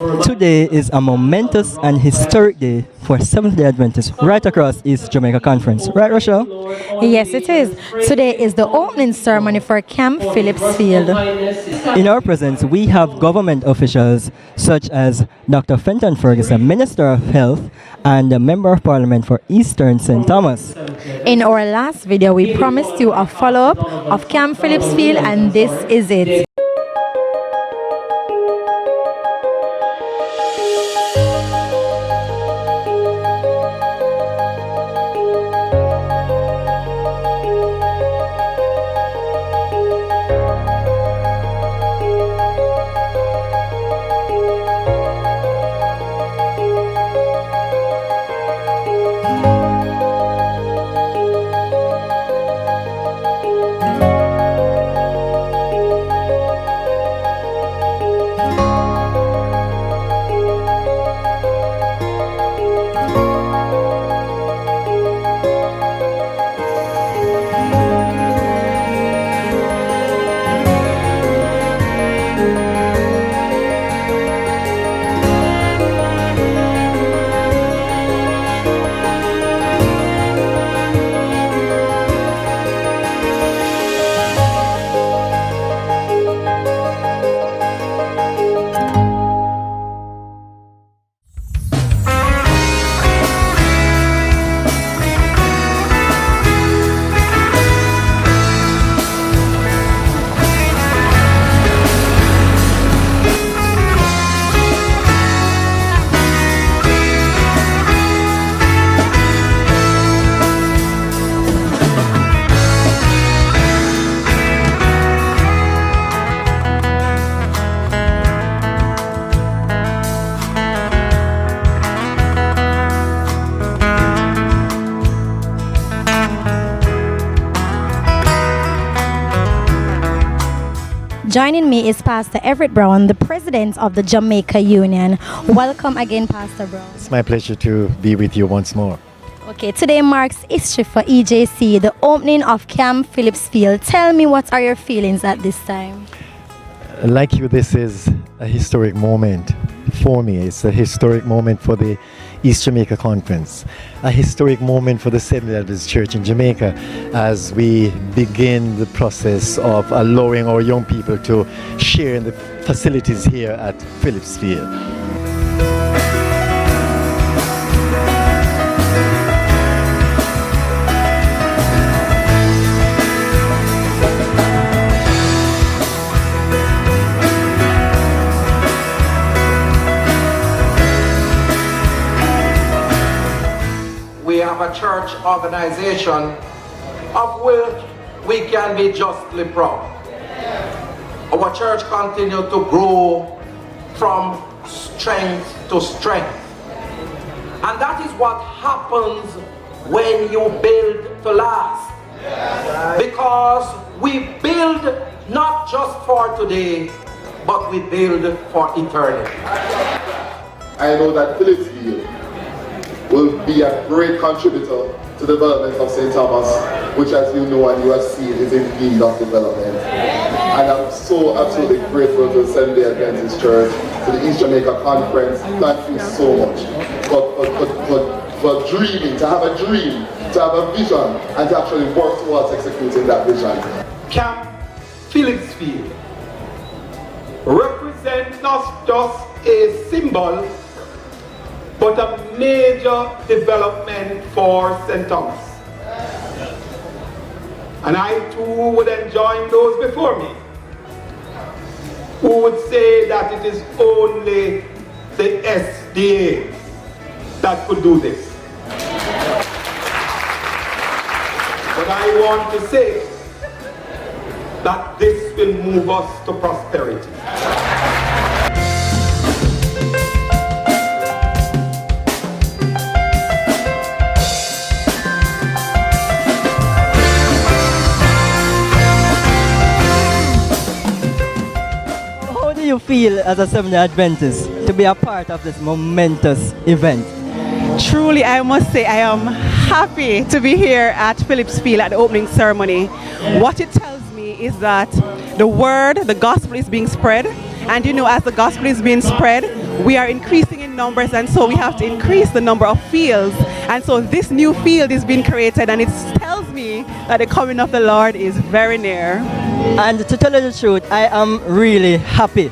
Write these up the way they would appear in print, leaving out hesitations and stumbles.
Today is a momentous and historic day for Seventh-day Adventists right across East Jamaica Conference. Right, Rochelle? Yes, it is. Today is the opening ceremony for Camp Phillips Field. In our presence, we have government officials such as Dr. Fenton Ferguson, Minister of Health, and the Member of Parliament for Eastern St. Thomas. In our last video, we promised you a follow-up of Camp Phillips Field, and this is it. Joining me is Pastor Everett Brown, the president of the Jamaica Union. Welcome again, Pastor Brown. It's my pleasure to be with you once more. Okay, today marks history for EJC, the opening of Camp Phillips Field. Tell me, what are your feelings at this time? Like you, this is a historic moment for me. It's a historic moment for the East Jamaica Conference, a historic moment for the Seventh-day Adventist Church in Jamaica as we begin the process of allowing our young people to share in the facilities here at Phillips Field. We have a church organization of which we can be justly proud. Our church continues to grow from strength to strength. And that is what happens when you build to last. Because we build not just for today, but we build for eternity. I know that Phillips Field will be a great contributor to the development of St. Thomas, which, as you know and you have seen, is in need of development. And I'm so absolutely grateful to the Seventh-day Adventist Church, to the East Jamaica Conference. Thank you so much for dreaming, to have a dream, to have a vision, and to actually work towards executing that vision. Camp Phillips Field represents not just a symbol, but a major development for St. Thomas. And I too would enjoin those before me who would say that it is only the SDA that could do this. But I want to say that this will move us to prosperity. You feel as a Seventh-day Adventist to be a part of this momentous event? Truly, I must say I am happy to be here at Phillips Field at the opening ceremony. What it tells me is that the word, the gospel is being spread, and you know, as the gospel is being spread, we are increasing in numbers, and so we have to increase the number of fields. And so this new field is being created, and it tells me that the coming of the Lord is very near. And to tell you the truth, I am really happy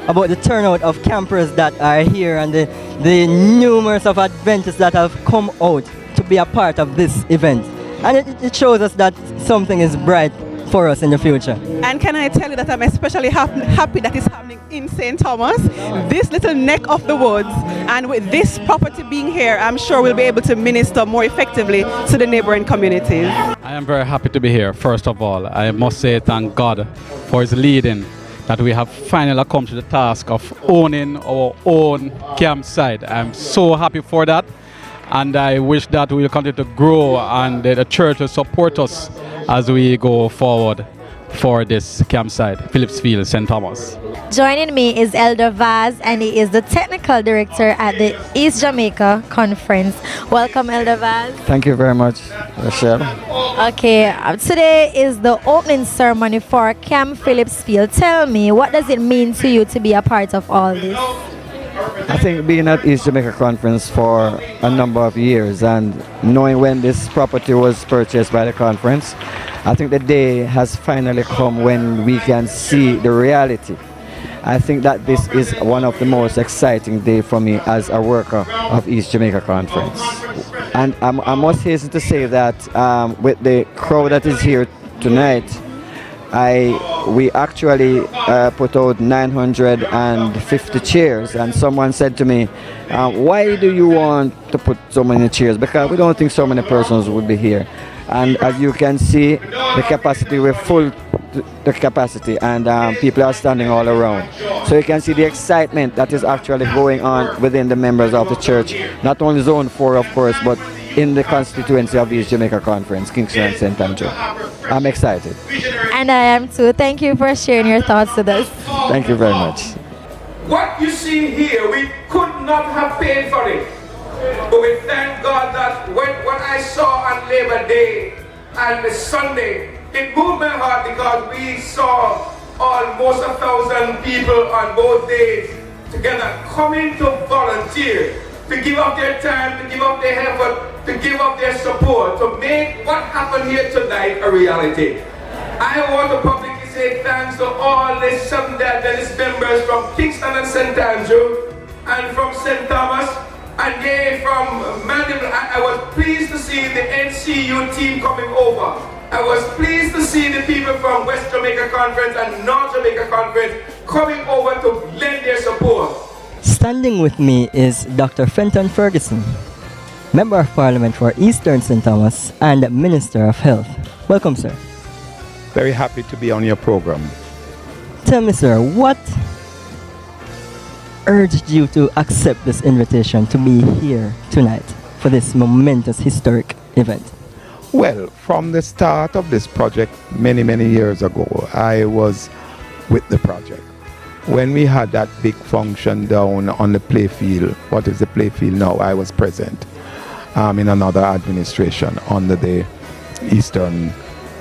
about the turnout of campers that are here and the numerous of Adventists that have come out to be a part of this event. And it shows us that something is bright for us in the future. And can I tell you that I'm especially happy that it's happening in St. Thomas, this little neck of the woods, and with this property being here, I'm sure we'll be able to minister more effectively to the neighboring communities. I am very happy to be here. First of all, I must say thank God for His leading, that we have finally come to the task of owning our own campsite. I'm so happy for that, and I wish that we will continue to grow and the church will support us as we go forward for this campsite, Phillips Field, St. Thomas. Joining me is Elder Vaz, and he is the technical director at the East Jamaica Conference. Welcome, Elder Vaz. Thank you very much, Rochelle. Okay, today is the opening ceremony for Camp Phillips Field. Tell me, what does it mean to you to be a part of all this? I think being at East Jamaica Conference for a number of years and knowing when this property was purchased by the conference, I think the day has finally come when we can see the reality. I think that this is one of the most exciting days for me as a worker of East Jamaica Conference. And I must hasten to say that with the crowd that is here tonight, we actually put out 950 chairs, and someone said to me, why do you want to put so many chairs? Because we don't think so many persons would be here. And as you can see, the capacity, we're full to the capacity, and people are standing all around. So you can see the excitement that is actually going on within the members of the church, not only Zone 4 of course, but in the constituency of the East Jamaica Conference, Kingston and St. Andrew. I'm excited. And I am too. Thank you for sharing your thoughts with us. Thank you very much. What you see here, we could not have paid for it. But we thank God that when I saw on Labor Day and the Sunday, it moved my heart because we saw almost 1,000 people on both days together coming to volunteer, to give up their time, to give up their effort, to give up their support, to make what happened here tonight a reality. I want to publicly say thanks to all the Seventh-day Adventist members from Kingston and St. Andrew and from St. Thomas and from Mandeville. I was pleased to see the NCU team coming over. I was pleased to see the people from West Jamaica Conference and North Jamaica Conference coming over to lend their support. Standing with me is Dr. Fenton Ferguson, Member of Parliament for Eastern St. Thomas and Minister of Health. Welcome, sir. Very happy to be on your program. Tell me, sir, what urged you to accept this invitation to be here tonight for this momentous historic event? Well, from the start of this project many years ago, I was with the project. When we had that big function down on the playfield, what is the playfield now, I was present in another administration under the Eastern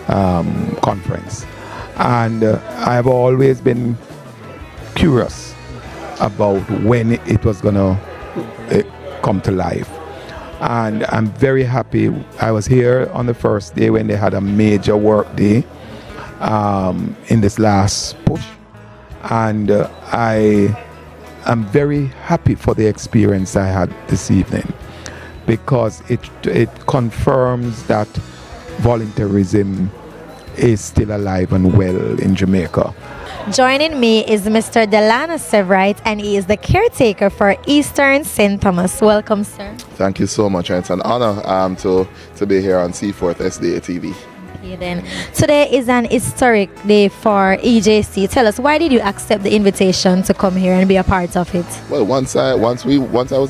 Conference. And I've always been curious about when it was going to come to life. And I'm very happy. I was here on the first day when they had a major work day in this last push. And I am very happy for the experience I had this evening, because it confirms that volunteerism is still alive and well in Jamaica. Joining me is Mr. Delano Severite, and he is the caretaker for Eastern St. Thomas. Welcome, sir. Thank you so much. It's an honor to be here on Seaforth SDA TV. Okay, then. Today is an historic day for EJC. Tell us, why did you accept the invitation to come here and be a part of it? Well, once I was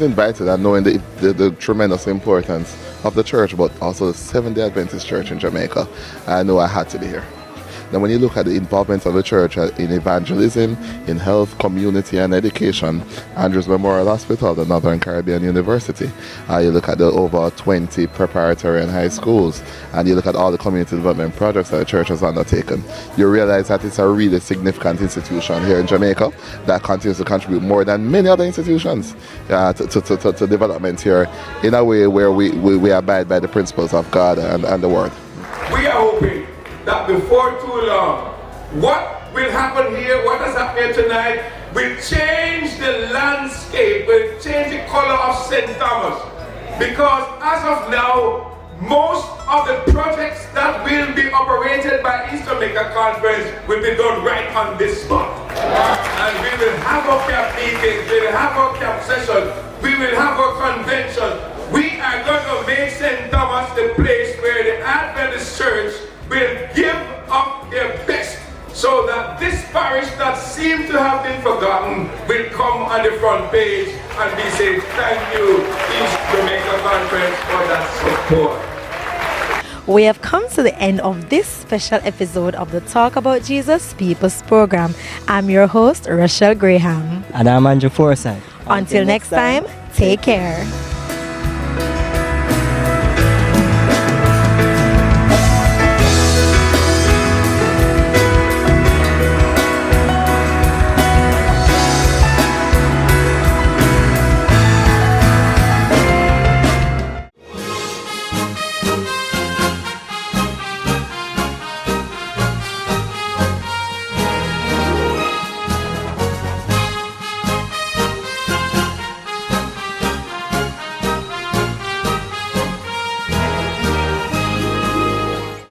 invited, and knowing the tremendous importance of the church, but also the Seventh-day Adventist Church in Jamaica, I knew I had to be here. Then when you look at the involvement of the church in evangelism, in health, community and education, Andrews Memorial Hospital, the Northern Caribbean University, you look at the over 20 preparatory and high schools, and you look at all the community development projects that the church has undertaken, you realize that it's a really significant institution here in Jamaica that continues to contribute more than many other institutions to development here in a way where we abide by the principles of God and the Word. We are hoping that before too long, what will happen here, what has happened here tonight, will change the landscape, will change the color of St. Thomas. Because as of now, most of the projects that will be operated by East Jamaica Conference will be done right on this spot. And we will have our camp meetings, we will have our camp sessions, we will have our convention. We are going to make St. Thomas the place where the Adventist Church will give up their best, so that this parish that seemed to have been forgotten will come on the front page and we say thank you, East Jamaica Conference, for that support. We have come to the end of this special episode of the Talk About Jesus People's program. I'm your host, Rochelle Graham. And I'm Andrew Forsyth. Until next time, take care.